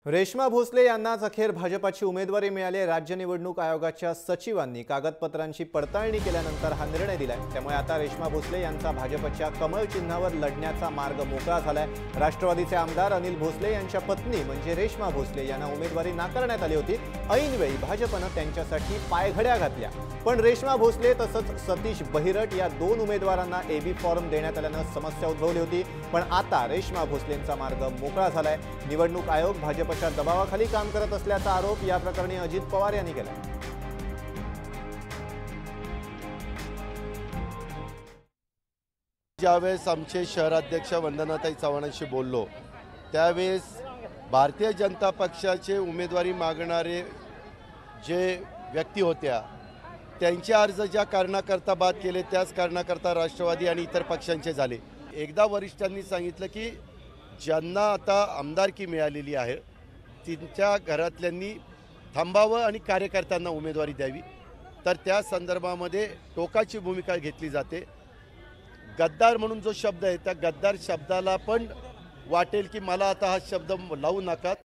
रेश्मा भोसले यांनाच अखेर भाजपाची उमेदवारी मिळाली। राज्य निवडणूक आयोगाच्या सचिवांनी कागदपत्रांची पडताळणी केल्यानंतर हा निर्णय दिलाय। त्यामुळे आता रेश्मा भोसले यांचा भाजपच्या कमळ चिन्हावर लढण्याचा मार्ग मोकळा झालाय। राष्ट्रवादीचे आमदार अनिल भोसले यांच्या पत्नी म्हणजे रेश्मा भोसले यांना उमेदवारी नाकारण्यात आली होती। ऐनवेळी भाजपने त्यांच्यासाठी पायघड्या घातल्या, पण रेश्मा भोसले तसंच सतीश बहिरट या दोन उमेदवारांना एबी फॉर्म देण्यात आल्याने समस्या उद्भवली होती। पण आता रेश्मा भोसलेंचा मार्ग मोकळा झालाय। निवडणूक आयोग भाजपच्या दबावाखाली काम करत असल्याचा आरोप या प्रकरणी अजित पवार यांनी केला। ज्यावेळेस आमचे शहराध्यक्ष वंदनाताई चव्हाणांशी बोललो त्यावेळेस भारतीय जनता पक्षाचे उमेदवारी मागणारे जे व्यक्ती होत्या त्यांचे अर्ज ज्या कारणाकरता बाद केले त्याच कारणाकरता राष्ट्रवादी आणि इतर पक्षांचे झाले। एकदा वरिष्ठांनी सांगितलं की ज्यांना आता आमदारकी मिळालेली आहे त्यांच्या घरातल्यांनी थांबावं आणि कार्यकर्त्यांना उमेदवारी द्यावी, तर त्या संदर्भामध्ये टोकाची भूमिका घेतली जाते। गद्दार म्हणून जो शब्द आहे त्या गद्दार शब्दाला पण वाटेल की मला आता हा शब्द लावू नका।